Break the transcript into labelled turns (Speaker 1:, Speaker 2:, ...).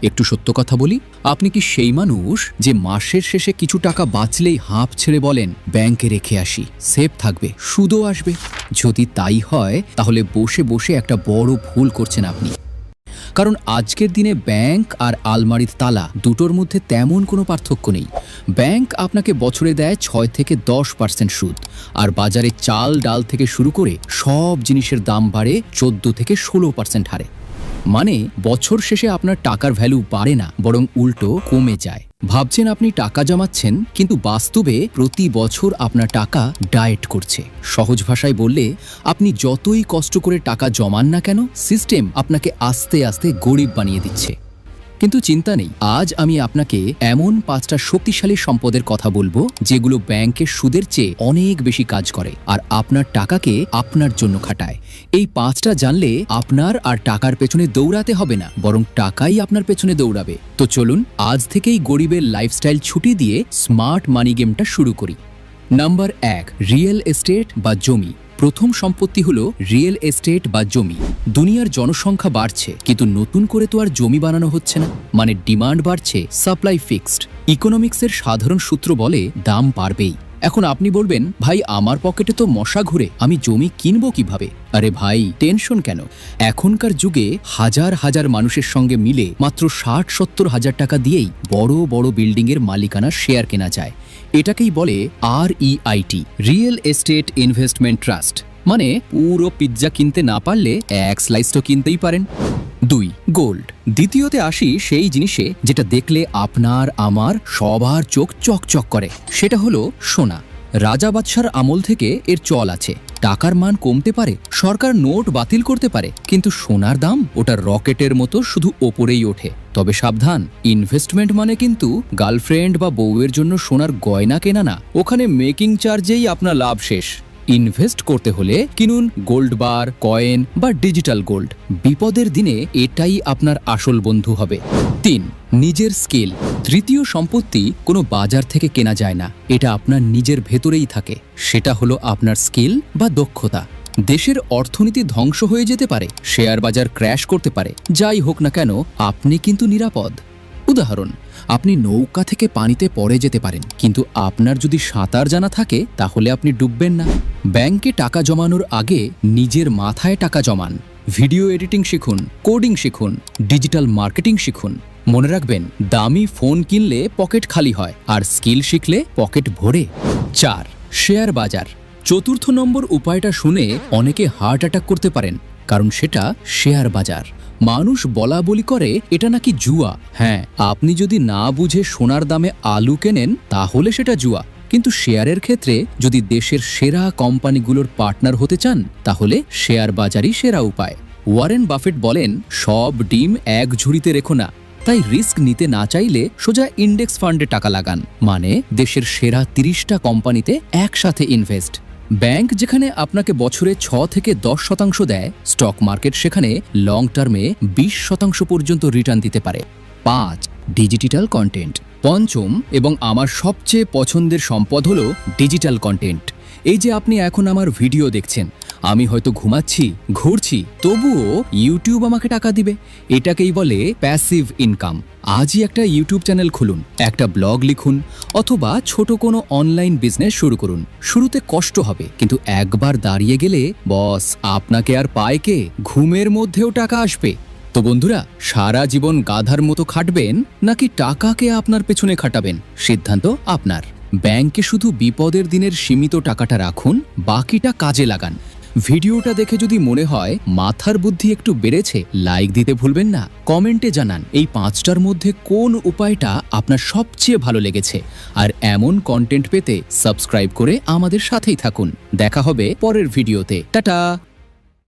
Speaker 1: একটু সত্য কথা বলি, আপনি কি সেই মানুষ যে মাসের শেষে কিছু টাকা বাঁচলেই হাঁপ ছেড়ে বলেন ব্যাংকে রেখে আসি, সেফ থাকবে, সুদও আসবে? যদি তাই হয় তাহলে বসে বসে একটা বড় ভুল করছেন আপনি। কারণ আজকের দিনে ব্যাংক আর আলমারির তালা দুটোর মধ্যে তেমন কোনো পার্থক্য নেই। ব্যাংক আপনাকে বছরে দেয় 6 থেকে 10% সুদ, আর বাজারে চাল ডাল থেকে শুরু করে সব জিনিসের দাম বাড়ে 14 থেকে 16% হারে। মানে বছর শেষে আপনার টাকার ভ্যালু বাড়ে না, বরং উল্টো কমে যায়। ভাবছেন আপনি টাকা জমাচ্ছেন, কিন্তু বাস্তবে প্রতি বছর আপনার টাকা ডায়েট করছে। সহজ ভাষায় বললে, আপনি যতই কষ্ট করে টাকা জমান না কেন, সিস্টেম আপনাকে আস্তে আস্তে গরিব বানিয়ে দিচ্ছে। কিন্তু চিন্তা নেই, আজ আমি আপনাকে এমন 5টা শক্তিশালী সম্পদের কথা বলবো যেগুলো ব্যাংকের সুদের চেয়ে অনেক বেশি কাজ করে আর আপনার টাকাকে আপনার জন্য খাটায়। এই 5টা জানলে আপনার আর টাকার পেছনে দৌড়াতে হবে না, বরং টাকাই আপনার পেছনে দৌড়াবে। তো চলুন আজ থেকেই গরিবের লাইফস্টাইল ছুটি দিয়ে স্মার্ট মানি গেমটা শুরু করি। নাম্বার 1, রিয়েল এস্টেট বা জমি। প্রথম সম্পত্তি হলো রিয়েল এস্টেট বা জমি। দুনিয়ার জনসংখ্যা বাড়ছে, কিন্তু নতুন করে তো আর জমি বানানো হচ্ছে না। মানে ডিমান্ড বাড়ছে, সাপ্লাই ফিক্সড। ইকোনমিক্সের সাধারণ সূত্র বলে দাম বাড়বেই। এখন আপনি বলবেন, ভাই আমার পকেটে তো মশা ঘুরে, আমি জমি কিনবো কিভাবে? আরে ভাই, টেনশন কেন? এখনকার যুগে হাজার হাজার মানুষের সঙ্গে মিলে মাত্র 60-70 হাজার টাকা দিয়েই বড় বড় বিল্ডিংয়ের মালিকানা শেয়ার কেনা যায়। এটাকেই বলে REIT, real estate investment trust. মানে পুরো পিৎজা কিনতে না পারলে এক স্লাইস তো কিনতেই পারেন। 2, গোল্ড। দ্বিতীয়তে আসি সেই জিনিসে যেটা দেখলে আপনার আমার সবার চোখ চকচক করে, সেটা হলো সোনা। রাজা বাদশার আমল থেকে এর চল আছে। টাকার মান কমতে পারে, সরকার নোট বাতিল করতে পারে, কিন্তু সোনার দাম ওটা রকেটের মতো শুধু ওপরেই ওঠে। তবে সাবধান, ইনভেস্টমেন্ট মানে কিন্তু গার্লফ্রেন্ড বা বউয়ের জন্য সোনার গয়না কেনা না। ওখানে মেকিং চার্জেই আপনার লাভ শেষ। ইনভেস্ট করতে হলে কিনুন গোল্ড বার, কয়েন বা ডিজিটাল গোল্ড। বিপদের দিনে এটাই আপনার আসল বন্ধু হবে। 3, নিজের স্কিল। তৃতীয় সম্পত্তি কোনো বাজার থেকে কেনা যায় না, এটা আপনার নিজের ভেতরেই থাকে। সেটা হলো আপনার স্কিল বা দক্ষতা। দেশের অর্থনীতি ধ্বংস হয়ে যেতে পারে, শেয়ার বাজার ক্র্যাশ করতে পারে, যাই হোক না কেন আপনি কিন্তু নিরাপদ। উদাহরণ, আপনি নৌকা থেকে পানিতে পড়ে যেতে পারেন, কিন্তু আপনার যদি সাঁতার জানা থাকে তাহলে আপনি ডুববেন না। ব্যাংকে টাকা জমানোর আগে নিজের মাথায় টাকা জমান। ভিডিও এডিটিং শিখুন, কোডিং শিখুন, ডিজিটাল মার্কেটিং শিখুন। মনে রাখবেন, দামি ফোন কিনলে পকেট খালি হয়, আর স্কিল শিখলে পকেট ভরে। 4, শেয়ার বাজার। চতুর্থ নম্বর উপায়টা শুনে অনেকে হার্ট অ্যাটাক করতে পারেন, কারণ সেটা শেয়ার বাজার। মানুষ বলা বলি করে এটা নাকি জুয়া। হ্যাঁ, আপনি যদি না বুঝে সোনার দামে আলু কেনেন তাহলে সেটা জুয়া, কিন্তু শেয়ারের ক্ষেত্রে যদি দেশের সেরা কোম্পানিগুলোর পার্টনার হতে চান তাহলে শেয়ার বাজারই সেরা উপায়। ওয়ারেন বাফেট বলেন, সব ডিম এক ঝুড়িতে রেখো না। তাই রিস্ক নিতে না চাইলে সোজা ইন্ডেক্স ফান্ডে টাকা লাগান, মানে দেশের সেরা 30টা কোম্পানিতে একসাথে ইনভেস্ট। ব্যাংক যেখানে আপনাকে বছরে 6 থেকে 10% দেয়, স্টক মার্কেট সেখানে লং টার্মে 20% পর্যন্ত রিটার্ন দিতে পারে। 5, ডিজিটাল কন্টেন্ট। পঞ্চম এবং আমার সবচেয়ে পছন্দের সম্পদ হলো ডিজিটাল কন্টেন্ট। এই যে আপনি এখন আমার ভিডিও দেখছেন, আমি হয়তো ঘুমাচ্ছি, ঘুরছি, তবুও ইউটিউব আমাকে টাকা দিবে। এটাকেই বলে প্যাসিভ ইনকাম। আজই একটা ইউটিউব চ্যানেল খুলুন, একটা ব্লগ লিখুন, অথবা ছোট কোনো অনলাইন বিজনেস শুরু করুন। শুরুতে কষ্ট হবে, কিন্তু একবার দাঁড়িয়ে গেলে বস আপনাকে আর পায় কে? ঘুমের মধ্যেও টাকা আসবে। তো বন্ধুরা, সারা জীবন গাধার মতো খাটবেন নাকি টাকাকে আপনার পেছনে খাটাবেন, সিদ্ধান্ত আপনার। ব্যাংকে শুধু বিপদের দিনের সীমিত টাকাটা রাখুন, বাকিটা কাজে লাগান। ভিডিওটা দেখে যদি মনে হয় মাথার বুদ্ধি একটু বেড়েছে, লাইক দিতে ভুলবেন না। কমেন্টে জানান এই 5টার মধ্যে কোন উপায়টা আপনার সবচেয়ে ভালো লেগেছে। আর এমন কন্টেন্ট পেতে সাবস্ক্রাইব করে আমাদের সাথেই থাকুন। দেখা হবে পরের ভিডিওতে। টাটা।